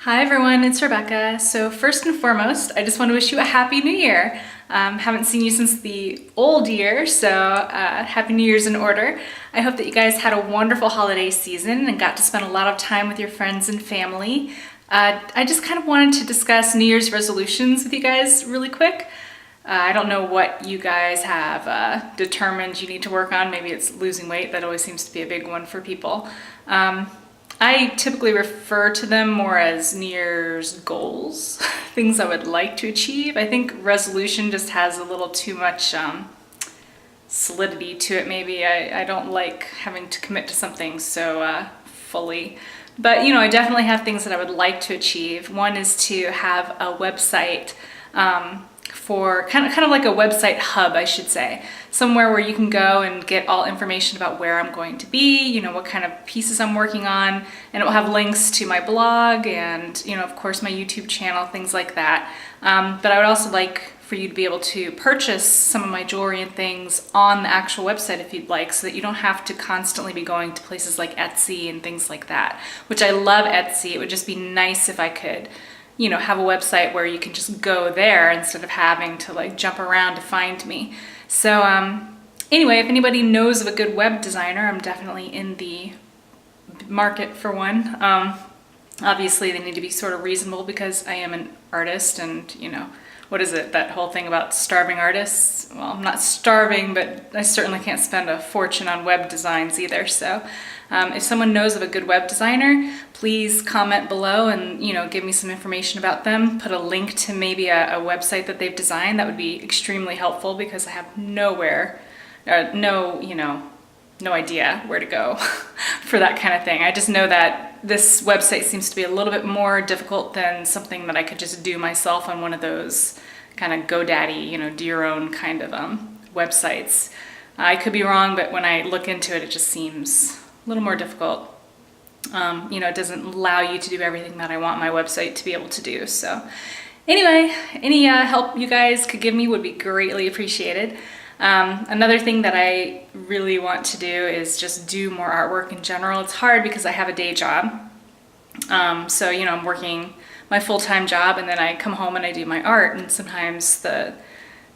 Hi everyone, it's Rebecca. So first and foremost, I just want to wish you a Happy New Year. Haven't seen you since the old year, so Happy New Year's in order. I hope that you guys had a wonderful holiday season and got to spend a lot of time with your friends and family. I just kind of wanted to discuss New Year's resolutions with you guys really quick. I don't know what you guys have determined you need to work on. Maybe it's losing weight. That always seems to be a big one for people. I typically refer to them more as New Year's goals, things I would like to achieve. I think resolution just has a little too much solidity to it maybe. I don't like having to commit to something so fully. But you know, I definitely have things that I would like to achieve. One is to have a website for kind of like a website hub, I should say. Somewhere where you can go and get all information about where I'm going to be, you know, what kind of pieces I'm working on, and it will have links to my blog and, you know, of course my YouTube channel, things like that. But I would also like for you to be able to purchase some of my jewelry and things on the actual website if you'd like, so that you don't have to constantly be going to places like Etsy and things like that, which I love Etsy. It would just be nice if I could, you know, have a website where you can just go there instead of having to like jump around to find me. So anyway, if anybody knows of a good web designer, I'm definitely in the market for one. Obviously they need to be sort of reasonable because I am an artist, and you know, what is it, that whole thing about starving artists? Well, I'm not starving, but I certainly can't spend a fortune on web designs either. So if someone knows of a good web designer, please comment below and, you know, give me some information about them. Put a link to maybe a website that they've designed. That would be extremely helpful because I have no idea where to go for that kind of thing. I just know that this website seems to be a little bit more difficult than something that I could just do myself on one of those kind of GoDaddy, you know, do your own kind of websites. I could be wrong, but when I look into it, it just seems a little more difficult. You know, it doesn't allow you to do everything that I want my website to be able to do. So anyway, any help you guys could give me would be greatly appreciated. Another thing that I really want to do is just do more artwork in general. It's hard because I have a day job. So, you know, I'm working my full-time job and then I come home and I do my art, and sometimes the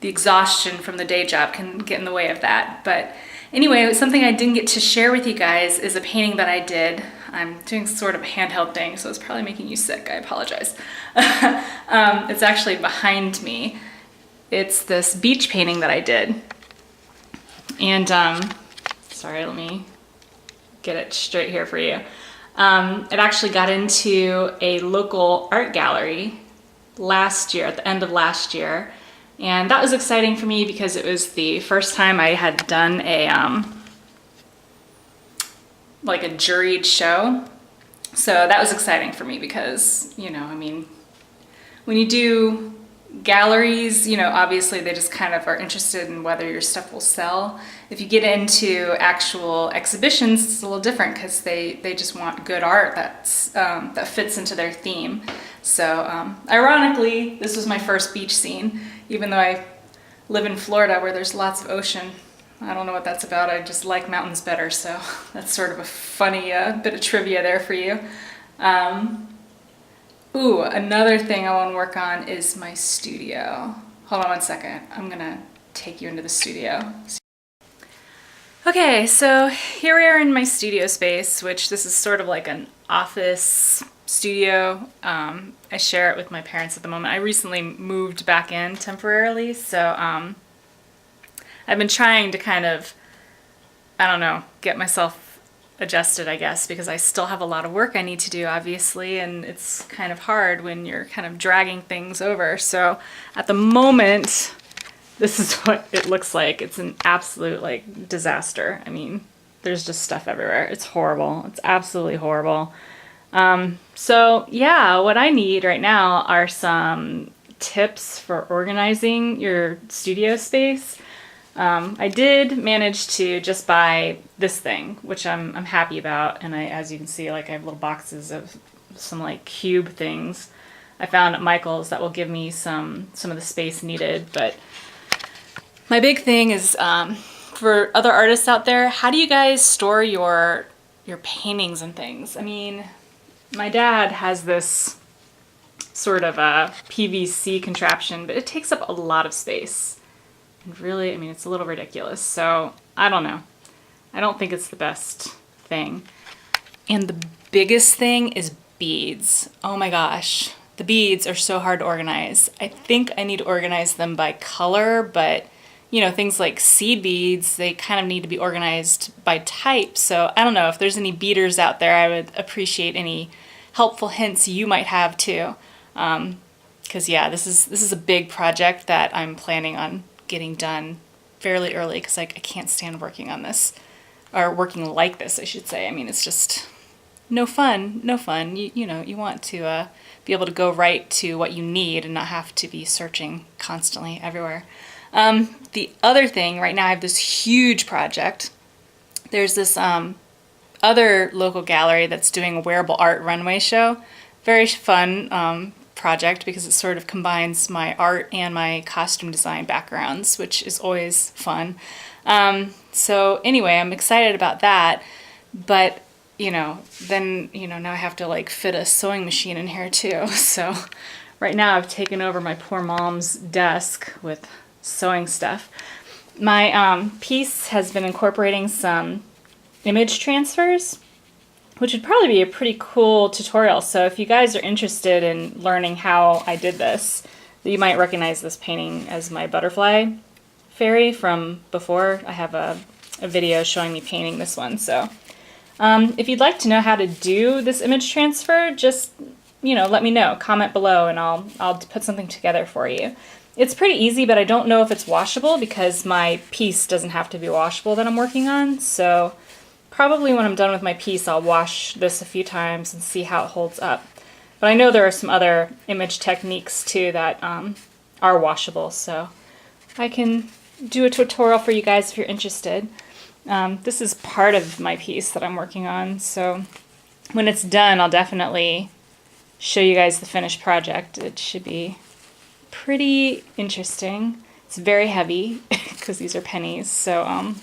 exhaustion from the day job can get in the way of that. But anyway, something I didn't get to share with you guys is a painting that I did. I'm doing sort of a handheld thing, so it's probably making you sick. I apologize. It's actually behind me. It's this beach painting that I did. And, sorry, let me get it straight here for you. It actually got into a local art gallery last year, at the end of last year. And that was exciting for me because it was the first time I had done a, like a juried show. So that was exciting for me because, you know, I mean, when you do galleries, you know, obviously they just kind of are interested in whether your stuff will sell. If you get into actual exhibitions, it's a little different because they just want good art that's that fits into their theme. So ironically, this was my first beach scene, even though I live in Florida where there's lots of ocean. I don't know what that's about. I just like mountains better, so that's sort of a funny bit of trivia there for you. Ooh, another thing I want to work on is my studio. Hold on one second. I'm gonna take you into the studio. Okay, so here we are in my studio space, which this is sort of like an office studio. I share it with my parents at the moment. I recently moved back in temporarily, so I've been trying to kind of, I don't know, get myself adjusted, I guess, because I still have a lot of work I need to do, obviously, and it's kind of hard when you're kind of dragging things over. So at the moment, this is what it looks like. It's an absolute like disaster. I mean, there's just stuff everywhere. It's horrible. It's absolutely horrible. So yeah, what I need right now are some tips for organizing your studio space. I did manage to just buy this thing, which I'm happy about, and as you can see, like I have little boxes of some like cube things I found at Michael's that will give me some of the space needed. But my big thing is for other artists out there, how do you guys store your paintings and things? I mean, my dad has this sort of a PVC contraption, but it takes up a lot of space. And really, I mean, it's a little ridiculous. So I don't know. I don't think it's the best thing. And the biggest thing is beads. Oh my gosh. The beads are so hard to organize. I think I need to organize them by color, but you know, things like seed beads, they kind of need to be organized by type. So I don't know if there's any beaders out there. I would appreciate any helpful hints you might have too. Because yeah, this is a big project that I'm planning on getting done fairly early because I can't stand working on this, or working like this, I should say. I mean, it's just no fun. You know, you want to be able to go right to what you need and not have to be searching constantly everywhere. The other thing, right now I have this huge project. There's this other local gallery that's doing a wearable art runway show. Very fun project because it sort of combines my art and my costume design backgrounds, which is always fun. So anyway, I'm excited about that, but you know, then, you know, now I have to like fit a sewing machine in here too. So right now I've taken over my poor mom's desk with sewing stuff. My piece has been incorporating some image transfers, which would probably be a pretty cool tutorial. So if you guys are interested in learning how I did this, you might recognize this painting as my butterfly fairy from before. I have a video showing me painting this one. So if you'd like to know how to do this image transfer, just, you know, let me know. Comment below and I'll put something together for you. It's pretty easy, but I don't know if it's washable because my piece doesn't have to be washable that I'm working on. So probably when I'm done with my piece, I'll wash this a few times and see how it holds up. But I know there are some other image techniques too that are washable, so I can do a tutorial for you guys if you're interested. This is part of my piece that I'm working on, so when it's done, I'll definitely show you guys the finished project. It should be pretty interesting. It's very heavy because these are pennies, so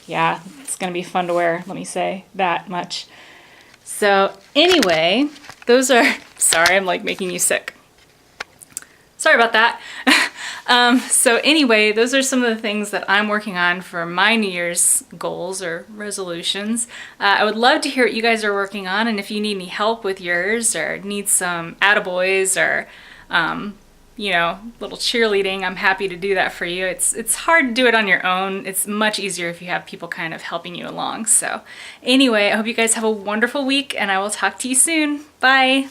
yeah, it's gonna be fun to wear, let me say that much. So anyway, those are, sorry, I'm like making you sick. Sorry about that. So anyway, those are some of the things that I'm working on for my New Year's goals or resolutions. I would love to hear what you guys are working on, and if you need any help with yours or need some attaboys or you know, little cheerleading, I'm happy to do that for you. It's hard to do it on your own. It's much easier if you have people kind of helping you along. So anyway, I hope you guys have a wonderful week and I will talk to you soon. Bye.